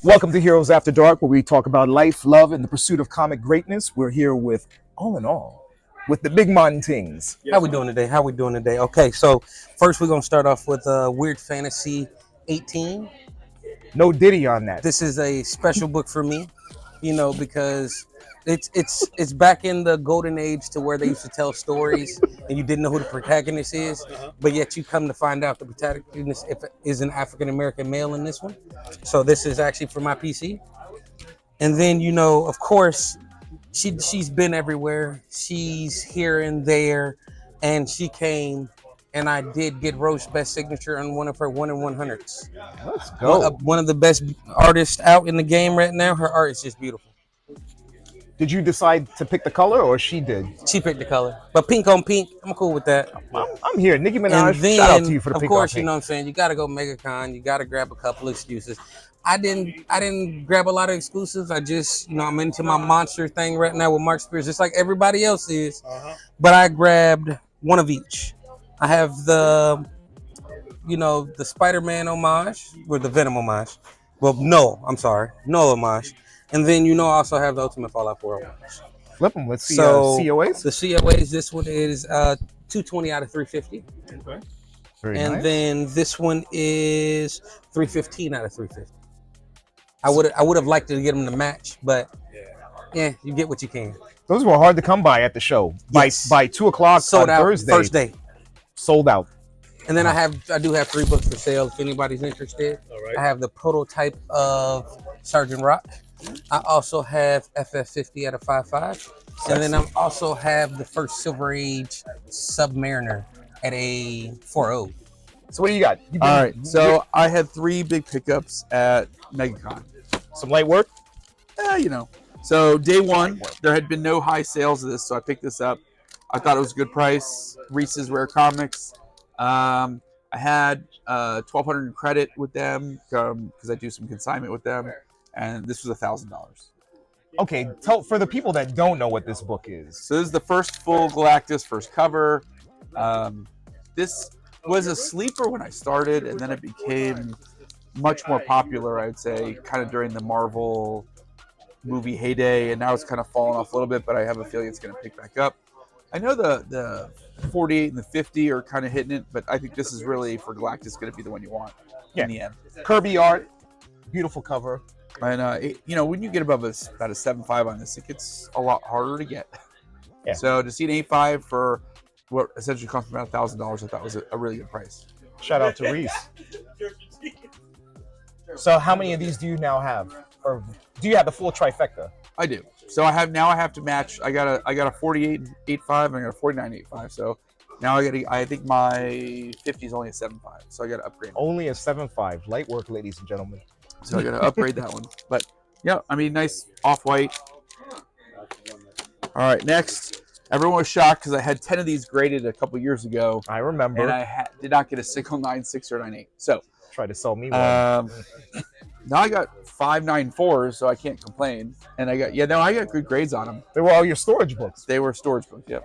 Welcome to Heroes After Dark, where we talk about life, love, and the pursuit of comic greatness. We're here with All in All, with the Big Montings. How we doing today? Okay, so first we're gonna start off with Weird Fantasy 18. No Diddy on that. This is a special book for me, because it's back in the golden age to where they used to tell stories and you didn't know who the protagonist is, but yet you come to find out the protagonist is an African American male in this one. So this is actually for my PC. And then of course, she's been everywhere. She's here and there, and she came, and I did get Roche Best Signature on one of her 1/100s. Let's go. One of the best artists out in the game right now. Her art is just beautiful. Did you decide to pick the color, or she did? She picked the color, but pink on pink, I'm cool with that. I'm here. Nicki Minaj, And then, shout out to you for the of pink course, on pink. you know what I'm saying. You got to go Megacon. You got to grab a couple of excuses. I didn't grab a lot of exclusives. I just, I'm into my monster thing right now with Mark Spears, just like everybody else is. But I grabbed one of each. I have the Spider-Man homage or the Venom homage. Well, no homage. And then I also have the Ultimate Fallout 4 homage. Flip them. Let's see. So COAs. the COAs. This one is 220 out of 350. Okay. Very And nice. then this one is 315 out of 350. I would have liked to get them to match, but yeah, you get what you can. Those were hard to come by at the show. Yes. By 2:00 Sold on out Thursday. first day. Sold out. And then I do have 3 books for sale if anybody's interested. All right. I have the prototype of Sergeant Rock. I also have FF50 out of 5.5. And then I also have the first Silver Age Submariner at a 4.0. So what do you got? All right, so I had 3 big pickups at Megacon. some light work. So day one, there had been no high sales of this, so I picked this up. I thought it was a good price. Reese's Rare Comics. I had 1,200 credit with them because I do some consignment with them, and this was $1,000. Okay, tell for the people that don't know what this book is. So this is the first full Galactus, first cover. This was a sleeper when I started, and then it became much more popular, I'd say, kind of during the Marvel movie heyday, and now it's kind of fallen off a little bit, but I have a feeling it's going to pick back up. I know the 48 and the 50 are kind of hitting it, but I think this is really, for Galactus, going to be the one you want in the end. Kirby art, beautiful cover. And, when you get above about a 7.5 on this, it gets a lot harder to get. Yeah. So to see an 8.5 for what essentially cost me about $1,000, I thought was a really good price. Shout out to Reese. So how many of these do you now have? Or do you have the full trifecta? I do. So I have to match. I got a 48 8.5 and I got a 49 8.5. So now I think my 50 is only a 7.5. So I got to upgrade. Only a 7.5. Light work, ladies and gentlemen. So I got to upgrade that one. But yeah, I mean, nice off-white. All right, next. Everyone was shocked because I had 10 of these graded a couple years ago. I remember. And I did not get a single 9.6 or 9.8. So try to sell me one. now I got 5 9.4s, so I can't complain. And I got good grades on them. They were all your storage books. They were storage books, yep.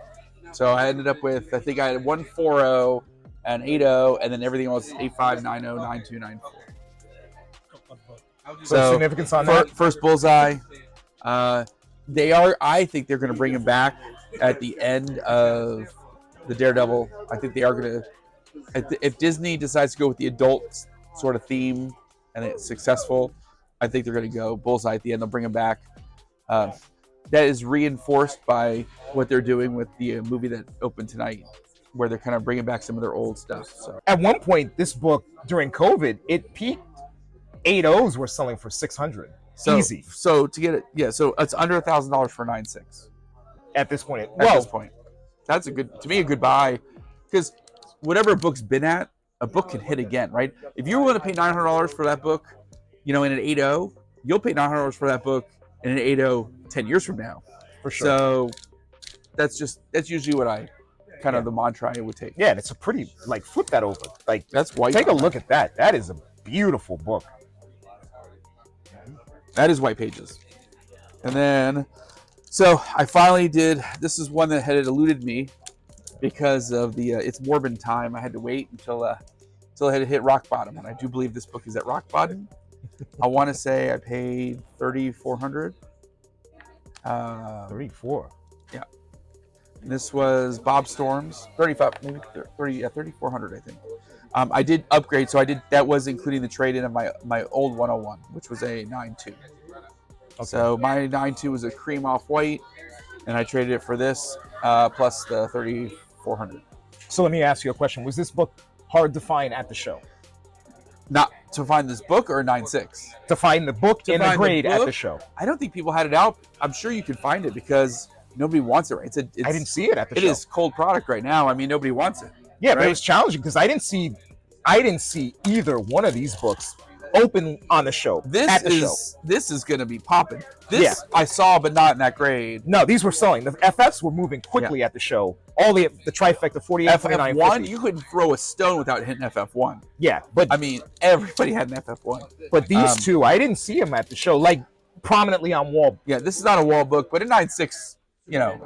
So I ended up with, I think I had 1.40, an 8.0, and then everything else 8.5, 9.0, 9.2, 9.4. So significance on that? First bullseye. I think they're going to bring him back at the end of the Daredevil. I think they are going to, if Disney decides to go with the adult sort of theme and it's successful, I think they're going to go bullseye at the end. They'll bring him back. That is reinforced by what they're doing with the movie that opened tonight, where they're kind of bringing back some of their old stuff. So At one point, this book, during COVID, it peaked. 8.0s were selling for $600. Easy. So to get it, so it's under $1,000 for 9.6 At this point. at this point. That's a good buy, because whatever a book's been at, a book can hit again, right? If you were going to pay $900 for that book, in an 8.0, you'll pay $900 for that book in an 8.0 10 years from now. For sure. So that's usually what I kind of the mantra I would take. Yeah, and it's a pretty, flip that over. That's white. Take a look at that. That is a beautiful book. That is White Pages. And then, so I finally did, this is one that had eluded me because of the, it's Morbin time. I had to wait until it had hit rock bottom. And I do believe this book is at rock bottom. I want to say I paid $3,400. 34. Yeah. This was Bob Storm's 35, maybe 30, yeah, 3,400, I think. I did upgrade, so that was including the trade-in of my old 101, which was a 9.2. Okay. So my 9.2 was a cream off white, and I traded it for this plus the 3,400. So let me ask you a question. Was this book hard to find at the show? Not to find this book or 9.6? To find the book and the grade at the show. I don't think people had it out. I'm sure you could find it because nobody wants it. Right? I didn't see it at the show. It is cold product right now. I mean, nobody wants it. Yeah, right? But it was challenging because I didn't see either one of these books open on the show. This is going to be popping. This I saw, but not in that grade. No, these were selling. The FFs were moving quickly at the show. All the trifecta, 48, FF1, you couldn't throw a stone without hitting FF1. Yeah, but I mean, everybody had an FF1. But these two, I didn't see them at the show, like prominently on wall. Yeah, this is not a wall book, but a 9.6,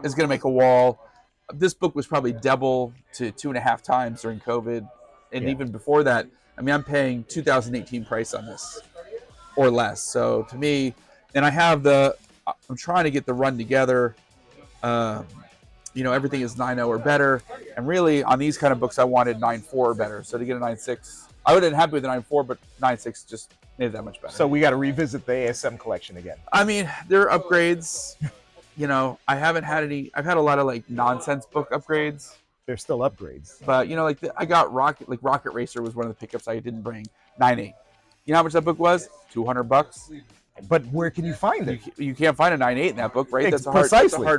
is going to make a wall. This book was probably double to 2.5 times during COVID, and even before that. I mean, I'm paying 2018 price on this or less. So to me, and I'm trying to get the run together. Everything is 9.0 or better. And really on these kind of books, I wanted 9.4 or better. So to get a 9.6, I would have been happy with the 9.4, but 9.6 just made it that much better. So we got to revisit the ASM collection again. I mean, there are upgrades. I haven't had any, I've had a lot of like nonsense book upgrades. They're still upgrades, but I got Rocket Racer was one of the pickups I didn't bring. 9.8. You know how much that book was? $200. But where can you find it? You can't find a 9.8 in that book, right? That's a hard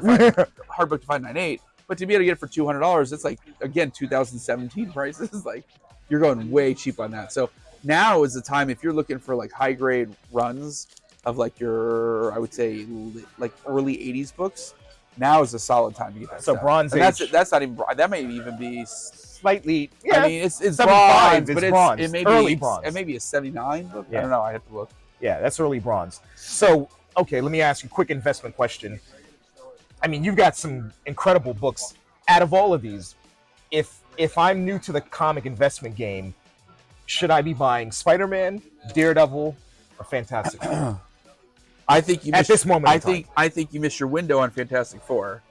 book to find 9.8. But to be able to get it for $200, it's like, again, 2017 prices. Like, you're going way cheap on that. So now is the time if you're looking for like high grade runs of like your, I would say, like early 80s books. Now is a solid time to get that. So stuff. Bronze Age. That's not even. That may even be slightly. Yeah, I mean, it's bronze, but bronze. It may early be bronze. It may be a 79 book. Yeah. I don't know. I have to look. Yeah, that's early bronze. So okay, let me ask you a quick investment question. I mean, you've got some incredible books. Out of all of these, if I'm new to the comic investment game, should I be buying Spider-Man, Daredevil, or Fantastic Four? I think you at this moment. I think you missed your window on Fantastic Four.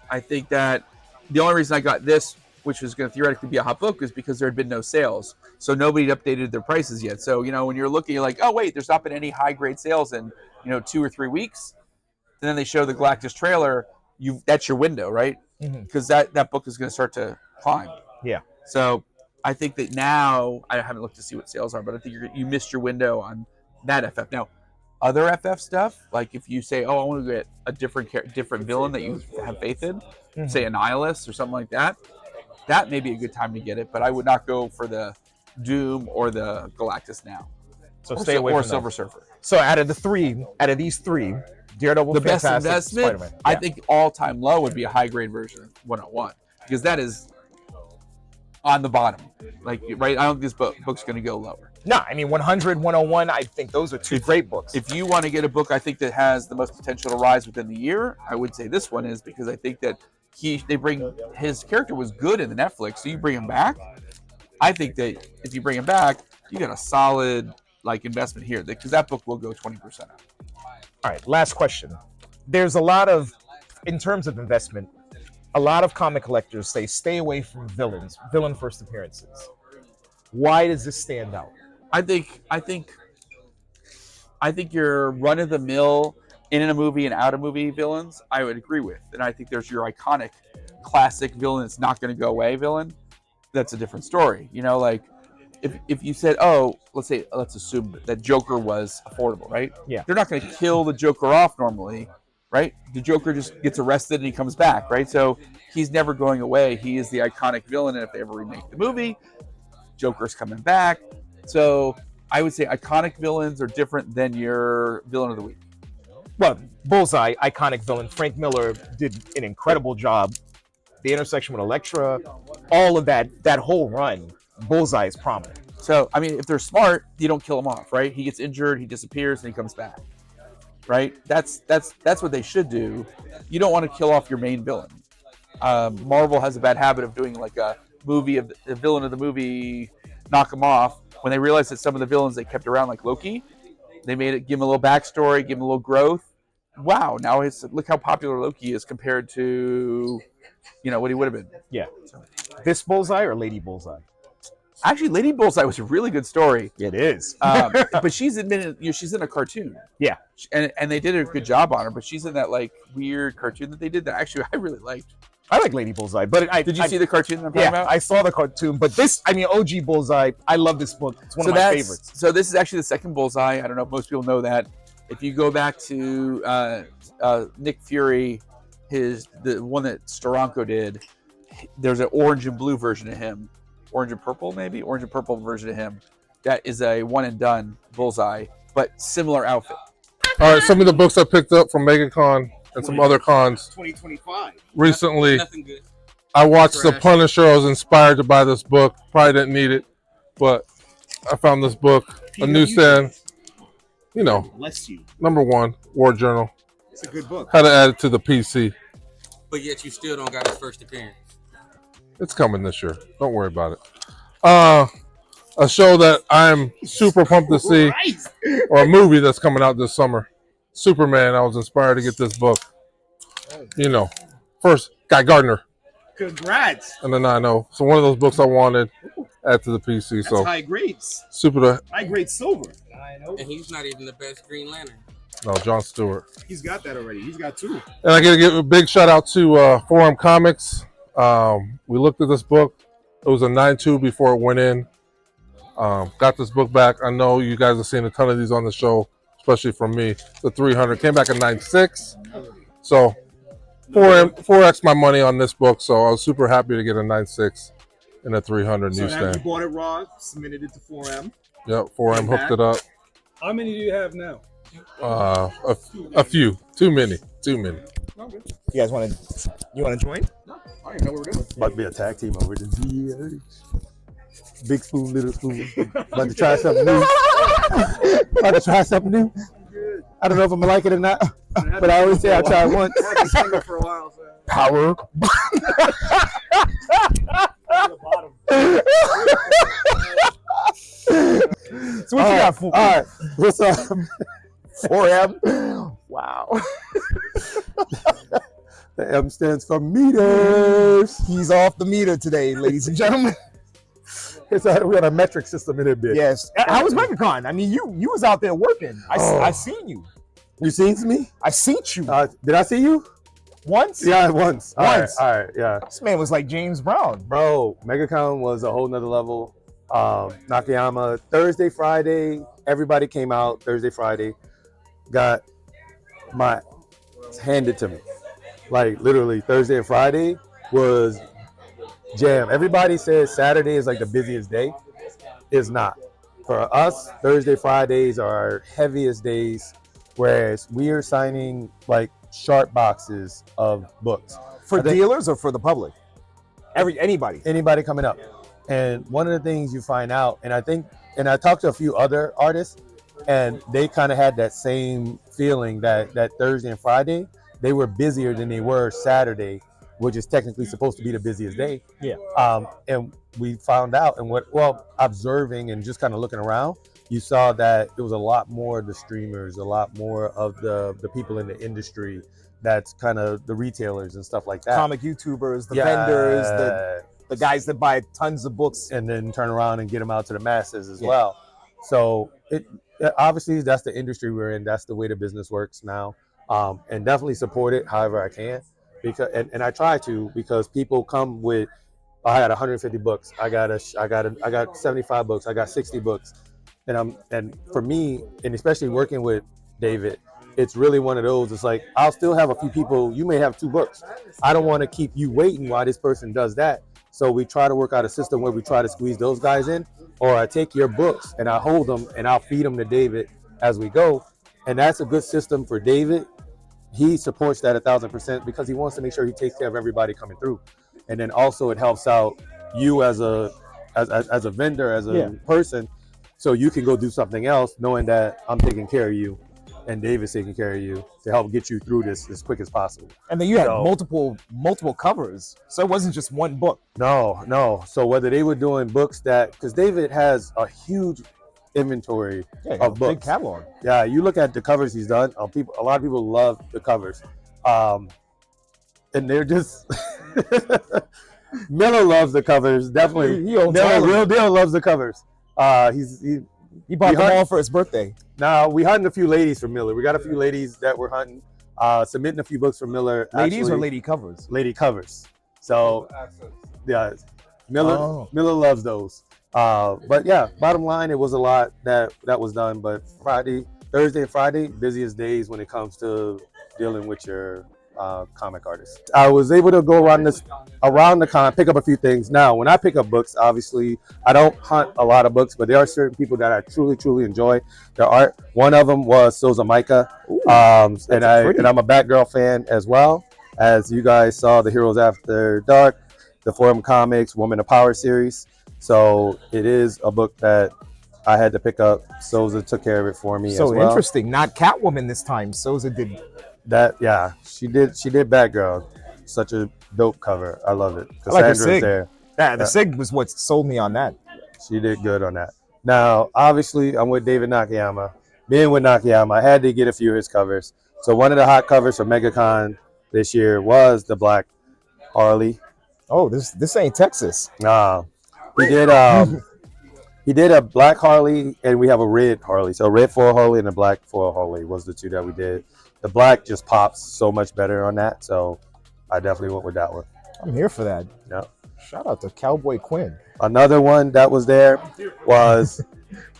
I think that the only reason I got this, which was going to theoretically be a hot book, is because there had been no sales, so nobody had updated their prices yet. So when you're looking, you're like, oh wait, there's not been any high grade sales in 2 or 3 weeks, and then they show the Galactus trailer. That's your window, right? Because that book is going to start to climb. Yeah. So I think that now I haven't looked to see what sales are, but I think you missed your window on that FF. Now, other FF stuff, like if you say, oh, I want to get a different villain that you have faith in, say a Nihilus or something like that, that may be a good time to get it, but I would not go for the Doom or the Galactus now. So stay away from Silver Surfer. So out of these three, Daredevil, the Fantastic, best investment, Spider-Man. I think all-time low would be a high-grade version of 101, because that is on the bottom. Like, right, I don't think this book's going to go lower. No, I mean 100, 101, I think those are two great books. If you want to get a book I think that has the most potential to rise within the year, I would say this one is, because I think that his character was good in the Netflix, so you bring him back. I think that if you bring him back, you got a solid investment here, because that book will go 20% up. All right, last question. There's a lot of, in terms of investment, a lot of comic collectors say stay away from villain first appearances. Why does this stand out? I think your run-of-the-mill in a movie and out of movie villains, I would agree with. And I think there's your iconic classic villain that's not going to go away villain. That's a different story. If you said, oh, let's assume that Joker was affordable, right? Yeah. They're not going to kill the Joker off normally, right? The Joker just gets arrested and he comes back, right? So he's never going away. He is the iconic villain, and if they ever remake the movie, Joker's coming back. So I would say iconic villains are different than your villain of the week. Well, Bullseye, iconic villain. Frank Miller did an incredible job. The intersection with Elektra, all of that whole run, Bullseye is prominent. So, I mean, if they're smart, you don't kill him off, right? He gets injured, he disappears, and he comes back, right? That's what they should do. You don't want to kill off your main villain. Marvel has a bad habit of doing like a movie of the villain of the movie, knock him off. When they realize that some of the villains they kept around, like Loki, They made it, give him a little backstory, give him a little growth. Wow, now look how popular Loki is compared to, what he would have been. Yeah. This Bullseye or Lady Bullseye? Actually, Lady Bullseye was a really good story. It is. But she's admitted, she's in a cartoon. Yeah. And they did a good job on her, but she's in that like weird cartoon that they did that actually I really liked. I like Lady Bullseye, but did you see the cartoon that I'm talking about? I saw the cartoon, but this, OG Bullseye, I love this book. It's one of my favorites. So this is actually the second Bullseye. I don't know if most people know that. If you go back to Nick Fury, the one that Steranko did, there's an orange and blue version of him. Orange and purple, maybe? Orange and purple version of him. That is a one and done Bullseye, but similar outfit. All right, some of the books I picked up from Megacon and some other cons 2025. recently. Nothing good. I watched The Punisher. I was inspired to buy this book. Probably didn't need it, but I found this book, a newsstand. Bless you. Number 1, War Journal. It's a good book. Had to add it to the PC. But yet you still don't got his first appearance. It's coming this year. Don't worry about it. A show that I'm super pumped to see, or a movie that's coming out this summer. Superman. I was inspired to get this book. First, Guy Gardner. Congrats. And the 9-0. So one of those books I wanted, add to the PC. That's so high grades. Super. High grade silver. And he's not even the best Green Lantern. No, John Stewart. He's got that already. He's got 2. And I got to give a big shout out to Forum Comics. We looked at this book. It was a 9.2 before it went in. Got this book back. I know you guys have seen a ton of these on the show, especially from me. The 300 came back at 9.6. So 4x my money on this book. So I was super happy to get a 9.6 and a 300 newsstand. You bought it raw, submitted it to 4M. Yep, 4M hooked it up. How many do you have now? A few. Too many. You guys want to join? No, I don't even know what we're doing. About to be a tag team over the DH. Big spoon, little spoon. About to try something new. I don't know if I'm gonna like it or not, but I always say I'll try it once. I've been single for a while, so. Power. So what you got for? All right. What's up? 4M. Wow. The M stands for meters. He's off the meter today, ladies and gentlemen. We got a metric system in it, bitch. Yes. How was Megacon? I mean, you was out there working. I seen you. You seen me? I seen you. Did I see you? Once? Yeah, once. All Once. right, yeah. This man was like James Brown. Bro, Megacon was a whole nother level. Nakayama, Thursday, Friday, everybody came out Thursday, Friday, got my handed to me. Like literally Thursday and Friday was jam. Everybody says Saturday is like the busiest day. It's not. For us, Thursday, Fridays are our heaviest days, whereas we are signing like sharp boxes of books. For dealers or for the public? Anybody coming up. And one of the things you find out, and I talked to a few other artists, and they kind of had that same feeling that Thursday and Friday, they were busier than they were Saturday, which is technically supposed to be the busiest day. Yeah. And we found out, and observing and just kind of looking around, you saw that it was a lot more of the streamers, a lot more of the people in the industry, that's kind of the retailers and stuff like that. Comic YouTubers, the vendors, the guys that buy tons of books. And then turn around and get them out to the masses as well. So it obviously that's the industry we're in. That's the way the business works now. And definitely support it however I can. Because and I try to, because people come with, I got 150 books. I got 75 books. I got 60 books. And for me, and especially working with David, it's really one of those. It's like, I'll still have a few people. You may have 2 books. I don't want to keep you waiting while this person does that. So we try to work out a system where we try to squeeze those guys in, or I take your books and I hold them and I'll feed them to David as we go. And that's a good system for David. He supports that 1,000% because he wants to make sure he takes care of everybody coming through. And then also it helps out you as a vendor, as a person, so you can go do something else knowing that I'm taking care of you and David's taking care of you to help get you through this as quick as possible. And then you had multiple covers, so it wasn't just one book. No. So whether they were doing books because David has a huge inventory Yeah, of big books. catalog. Yeah, you look at the covers he's done. A lot of people love the covers, and they're just. Miller loves the covers, definitely. He owns Miller, all of real them. deal, loves the covers. He bought them all for his birthday. Now we hunting a few ladies from Miller. We got a few ladies that we're hunting, submitting a few books from Miller. Ladies or actually, lady covers? lady covers. So yeah, Miller loves those. But yeah, bottom line, it was a lot that was done. But Thursday and Friday, busiest days when it comes to dealing with your comic artists. I was able to go around the con, pick up a few things. Now, when I pick up books, obviously I don't hunt a lot of books, but there are certain people that I truly enjoy their art. One of them was Souza Micah, and I'm a Batgirl fan as well. As you guys saw, the Heroes After Dark, the Forum Comics Woman of Power series. So it is a book that I had to pick up. Souza took care of it for me. So as well. interesting. Not Catwoman this time. Souza did. That she did Batgirl. Such a dope cover. I love it. I like the Cassandra's Sig. there. Yeah, the Sig was what sold me on that. She did good on that. Now, obviously, I'm with David Nakayama. Being with Nakayama, I had to get a few of his covers. So one of the hot covers for Megacon this year was the Black Harley. Oh, this ain't Texas. He did he did a Black Harley and we have a red Harley. So red foil Harley and a black foil Harley was the two that we did. The black just pops so much better on that, so I definitely went with that one. I'm here for that. Yep. Shout out to Cowboy Quinn. Another one that was there was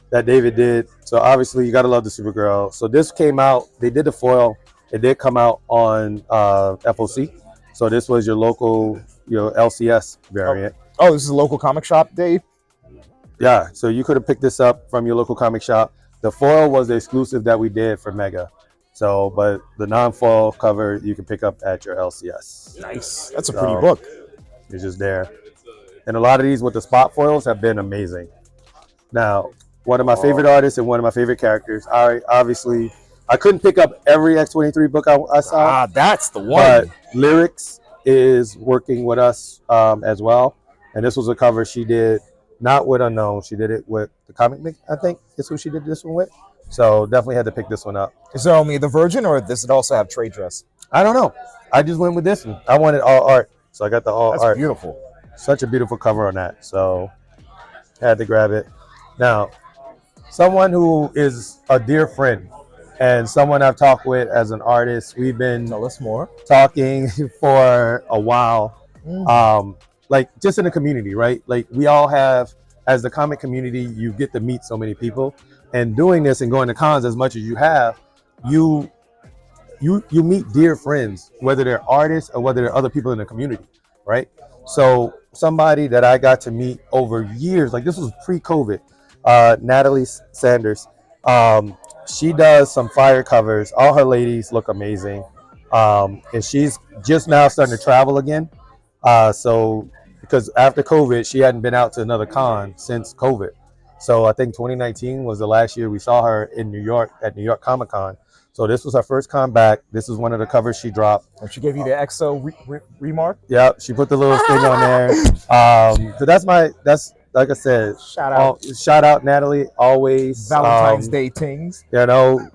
that David did. So obviously you gotta love the Supergirl. So this came out, they did the foil, it did come out on FOC. So this was your local, LCS variant. Oh, this is a local comic shop, Dave? Yeah, so you could have picked this up from your local comic shop. The foil was the exclusive that we did for Mega. So, but the non-foil cover you can pick up at your LCS. Nice. That's a pretty book. It's just there. And a lot of these with the spot foils have been amazing. Now, one of my favorite artists and one of my favorite characters. Obviously, I couldn't pick up every X-23 book I saw. That's the one. But Lyrics is working with us as well. And this was a cover she did, not with Unknown. She did it with the Comic Mix, I think is who she did this one with. So definitely had to pick this one up. Is there only the Virgin, or does it also have trade dress? I don't know. I just went with this one. I wanted all art, so I got the all art. That's beautiful. Such a beautiful cover on that. So had to grab it. Now, someone who is a dear friend and someone I've talked with as an artist, we've been Tell us more. talking for a while. Like just in the community, right? Like we all have, as the comic community, you get to meet so many people. And doing this and going to cons as much as you have, you meet dear friends, whether they're artists or whether they're other people in the community, right? So somebody that I got to meet over years, like this was pre-COVID, Natalie Sanders. She does some fire covers. All her ladies look amazing. And she's just now starting to travel again. So because after COVID, she hadn't been out to another con since COVID. So I think 2019 was the last year we saw her in New York at New York Comic Con. So this was her first con back. This is one of the covers she dropped. And she gave you the EXO remark? Yeah, she put the little thing on there. So that's like I said, shout out Natalie, always. Valentine's Day tings.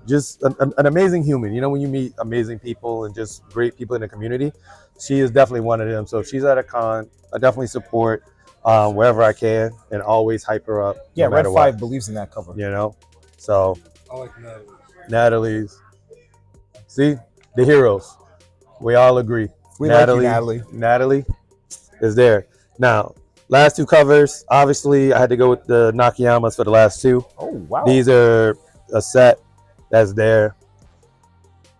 Just an amazing human. When you meet amazing people and just great people in the community, she is definitely one of them. So if she's at a con, I definitely support wherever I can and always hype her up. Yeah, no Red 5 what. believes in that cover. So I like Natalie's. See, the heroes. We all agree. We like you, Natalie. Natalie is there. Now, last two covers, obviously I had to go with the Nakayamas for the last two. Oh, wow. These are a set that's there.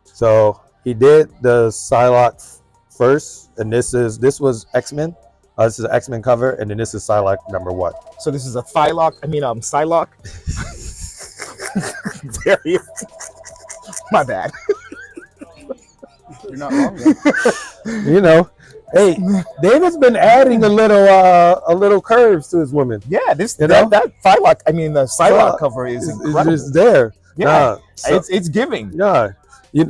So he did the Psylocke first, and this was X-Men. This is an X-Men cover, and then this is Psylocke #1. So this is a Psylocke. There he is. My bad. You're not wrong. Hey, David's been adding a little curves to his women. Yeah, that Psylocke. The Psylocke cover is incredible. It's there. Yeah, it's giving. Yeah, his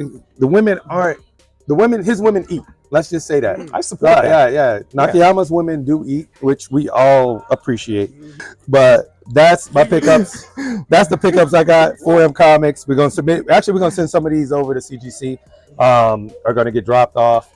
women eat. Let's just say that. I support that. Yeah. Nakayama's women do eat, which we all appreciate. But that's my pickups. That's the pickups I got. 4M Comics. We're gonna submit. Actually, we're gonna send some of these over to CGC. Are gonna get dropped off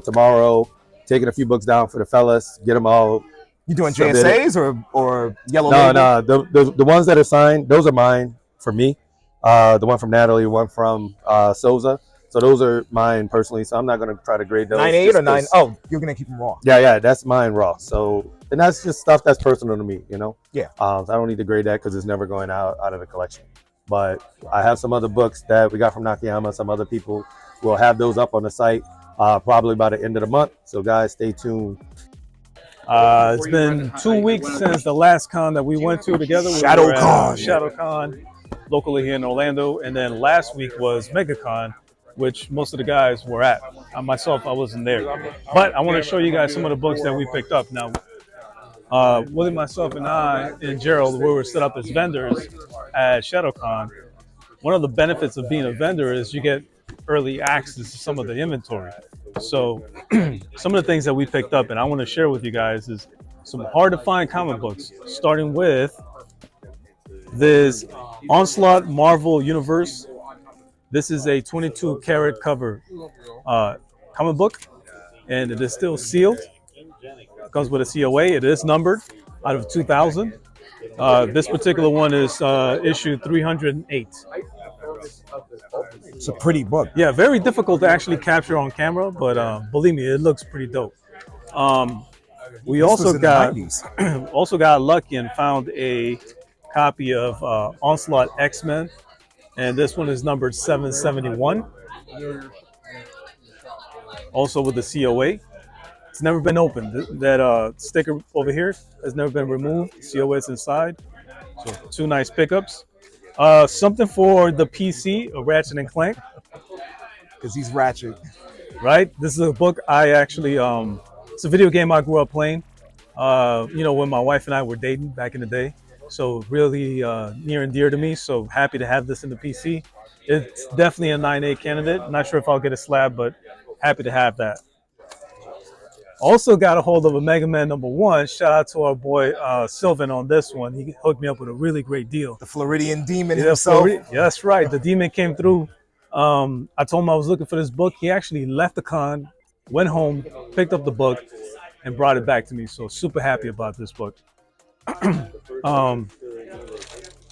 tomorrow. Taking a few books down for the fellas. Get them all. You doing submitted. JSAs or yellow? No, label? no. The ones that are signed, those are mine for me. The one from Natalie, one from Souza. So those are mine personally. So I'm not gonna try to grade those. 9.8 or 9? Oh, you're gonna keep them raw. Yeah, that's mine raw. So, and that's just stuff that's personal to me, you know. Yeah. So I don't need to grade that because it's never going out of the collection. But I have some other books that we got from Nakayama. Some other people will have those up on the site probably by the end of the month. So guys, stay tuned. It's been 2 weeks since the last con that we went to together. ShadowCon. ShadowCon, locally here in Orlando. And then last week was Megacon, which most of the guys were at. Myself, I wasn't there. But I want to show you guys some of the books that we picked up. Now, Willie, myself, and I, and Gerald, we were set up as vendors at ShadowCon. One of the benefits of being a vendor is you get early access to some of the inventory. So some of the things that we picked up and I want to share with you guys is some hard to find comic books, starting with this Onslaught Marvel Universe. This is a 22 karat cover comic book, and it is still sealed. It comes with a COA. It is numbered out of 2,000. This particular one is issue 308. It's a pretty book. Yeah, very difficult to actually capture on camera, but believe me, it looks pretty dope. We This also was in the got 90s. also got lucky and found a copy of Onslaught X-Men, and this one is numbered 771. Also with the COA. It's never been opened. That sticker over here has never been removed. COA is inside. So 2 nice pickups. Something for the PC, a Ratchet and Clank. Because he's ratchet. Right? This is a book I actually, it's a video game I grew up playing, when my wife and I were dating back in the day. So really near and dear to me. So happy to have this in the PC. It's definitely a 9.8 candidate. Not sure if I'll get a slab, but happy to have that. Also got a hold of a Mega Man #1. Shout out to our boy Sylvan on this one. He hooked me up with a really great deal. The Floridian demon himself. Yeah, that's right. The demon came through. I told him I was looking for this book. He actually left the con, went home, picked up the book, and brought it back to me. So super happy about this book.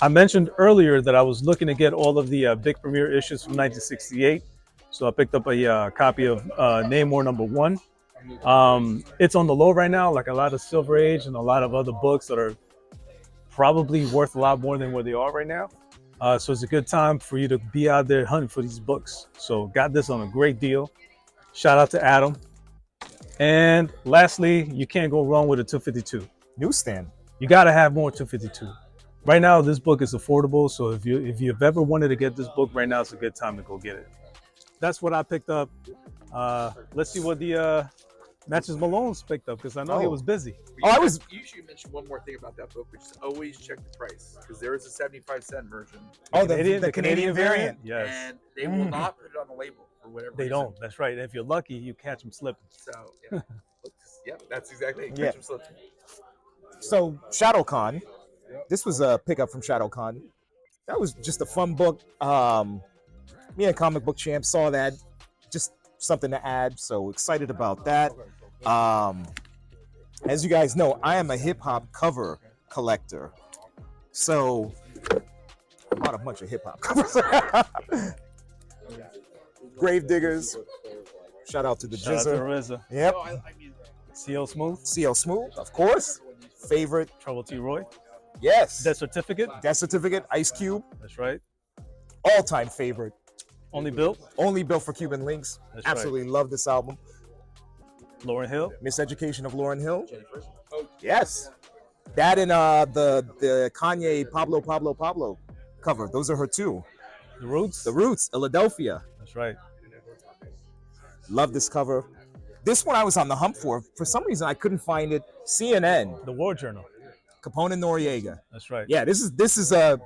I mentioned earlier that I was looking to get all of the big premiere issues from 1968. So I picked up a copy of Namor #1. It's on the low right now, like a lot of Silver Age and a lot of other books that are probably worth a lot more than where they are right now. So it's a good time for you to be out there hunting for these books. So got this on a great deal. Shout out to Adam. And lastly, you can't go wrong with a 252. Newsstand. You got to have more 252. Right now, this book is affordable. So if you've ever wanted to get this book, right now it's a good time to go get it. That's what I picked up. Let's see what the Matches Malone's picked up, because I know he was busy. You should mention one more thing about that book, which is always check the price, because there is a 75-cent version. Oh, the Canadian variant. Yes. And they will not put it on the label for whatever They reason. don't. That's right. And if you're lucky, you catch them slipping. So, yeah. Yep, that's exactly it. Yeah. Catch 'em slipping. So ShadowCon, this was a pickup from ShadowCon. That was just a fun book. Me and Comic Book Champ saw that, just something to add. So excited about that. As you guys know, I am a hip hop cover collector. So I bought a bunch of hip hop covers. Gravediggers. Shout out to the Shout out to Jizzer. RZA. Yep. CL Smooth. CL Smooth, of course. Favorite. Trouble T. Roy. Yes. Death Certificate. Death Certificate. Ice Cube. That's right. All-time favorite. Only Built. Only built for Cuban Links. That's Absolutely love this album. Lauryn Hill. Miseducation of Lauryn Hill. Yes. That and the Kanye Pablo cover. Those are her two. The Roots. The Roots, Philadelphia. That's right. Love this cover. This one I was on the hump for. For some reason I couldn't find it. CNN. The War Journal. Capone and Noriega. That's right. Yeah, this is a,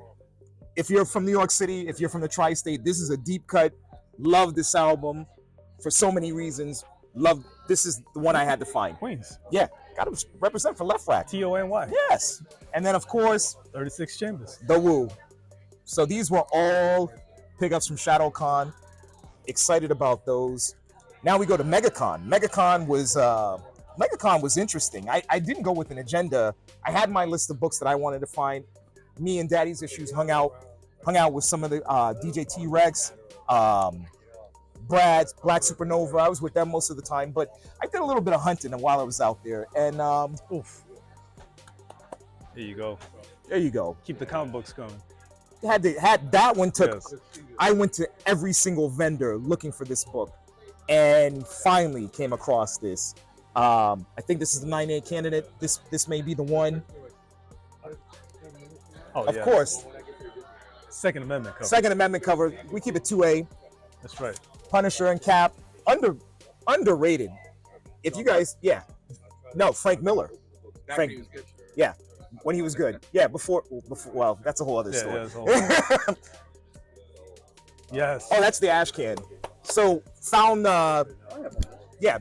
if you're from New York City, if you're from the tri-state, this is a deep cut. Love this album for so many reasons. This is the one I had to find. Queens. Yeah, Got to represent for Left Rack. TONY. Yes. And then, of course, 36 Chambers. the Woo. So these were all pickups from ShadowCon. Excited about those. Now we go to Megacon. Megacon was interesting. I didn't go with an agenda. I had my list of books that I wanted to find. Me and Daddy's Issues hung out with some of the DJ T-Rex, Brad, Black Supernova. I was with them most of the time, but I did a little bit of hunting while I was out there. And Oof. There you go. there you go. Keep the comic books coming. Had that one took. Yes. I went to every single vendor looking for this book, and finally came across this. I think this is the 9A candidate. This may be the one. Oh, Of yeah. course, Second Amendment cover. Second Amendment cover. We keep it 2A. That's right. Punisher and Cap. Underrated. If you guys, yeah. No, Frank Miller. Frank, yeah, when he was good. Yeah, before. Well, that's a whole other story. that's a whole- Yes. Oh, that's the ash can. So found the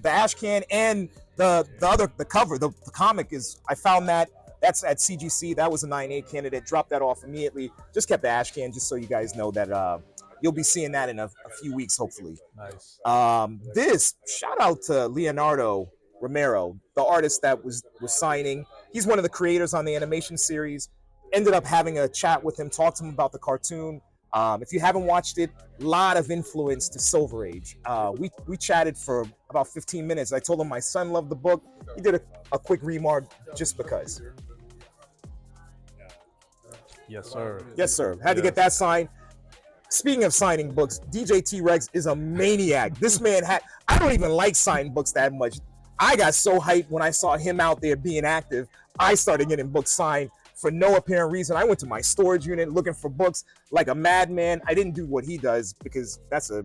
ash can and the cover, the comic is, I found that's at CGC. That was a 9A candidate. Dropped that off immediately. Just kept the ash can, just so you guys know that you'll be seeing that in a few weeks, hopefully. Nice. This shout out to Leonardo Romero, the artist that was signing. He's one of the creators on the animation series. Ended up having a chat with him, talked to him about the cartoon. If you haven't watched it, a lot of influence to Silver Age. We chatted for about 15 minutes. I told him my son loved the book. He did a quick remark just because. Yes, sir. Yes, sir. Had to get that signed. Speaking of signing books, DJ T-Rex is a maniac. This man I don't even like signing books that much. I got so hyped when I saw him out there being active. I started getting books signed for no apparent reason. I went to my storage unit looking for books like a madman. I didn't do what he does because that's a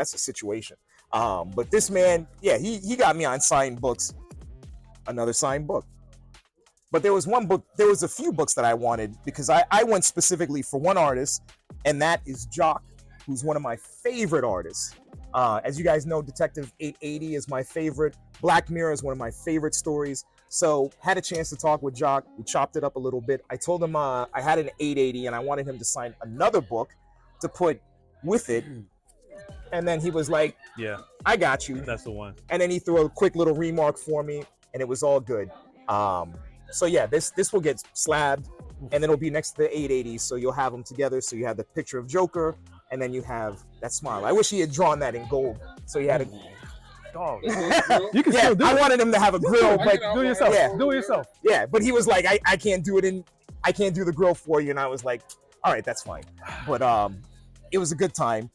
situation. But this man, yeah, he got me on signed books. Another signed book. But there was a few books that I wanted because I went specifically for one artist, and that is Jock, who's one of my favorite artists. As you guys know, Detective 880 is my favorite. Black Mirror is one of my favorite stories. So had a chance to talk with Jock. We chopped it up a little bit. I told him I had an 880 and I wanted him to sign another book to put with it. And then he was like, Yeah, I got you. that's the one. And then he threw a quick little remark for me, and it was all good. So yeah, this will get slabbed, and then it'll be next to the 880. So you'll have them together. So you have the picture of Joker, and then you have that smile. I wish he had drawn that in gold. So he had a Dog. You can yeah. still do I it. wanted him to have a grill, but Do it yourself. Yeah. Do it yourself. yeah, but he was like, I can't do it I can't do the grill for you, and I was like, all right, that's fine. But it was a good time.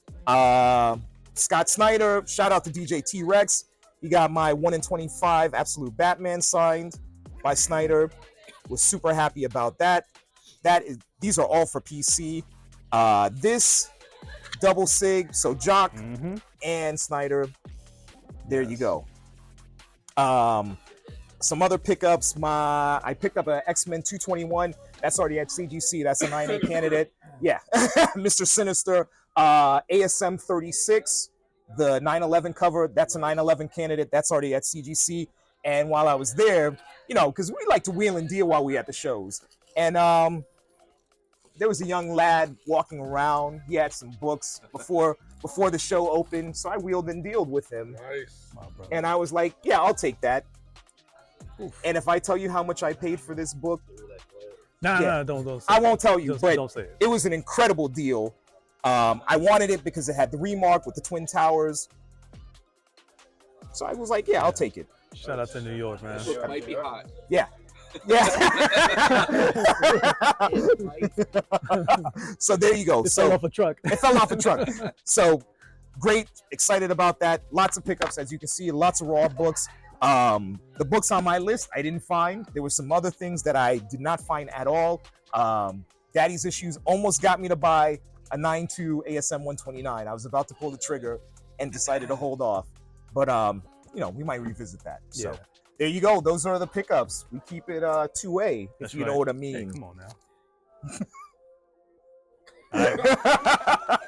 Scott Snyder, shout out to DJ T-Rex. He got my 1 in 25 Absolute Batman signed by Snyder. Was super happy about that. These are all for PC. This double sig, so Jock and Snyder. There you go. Some other pickups. I picked up an X-Men 221. That's already at CGC. That's a 9A candidate. Yeah, Mr. Sinister. ASM 36, the 9/11 cover. That's a 9/11 candidate. That's already at CGC. And while I was there, because we like to wheel and deal while we at the shows. And there was a young lad walking around. He had some books before the show opened, so I wheeled and dealed with him. Nice. And I was like, yeah, I'll take that. And if I tell you how much I paid for this book, Nah, don't say I it. won't tell you, Just but don't say it. it was an incredible deal. I wanted it because it had the remark with the Twin Towers. So I was like, yeah, I'll take it. Shout out to New York, man. It might be hot. Yeah. Yeah. So there you go. It So fell off a truck. it fell off a truck. So great, excited about that. Lots of pickups, as you can see, lots of raw books. The books on my list I didn't find. There were some other things that I did not find at all. Daddy's Issues almost got me to buy a 9.2 ASM 129. I was about to pull the trigger and decided to hold off. But we might revisit that. So Yeah. there you go. Those are the pickups. We keep it 2A, That's if you right. know what I Hey, mean. come on now. All right.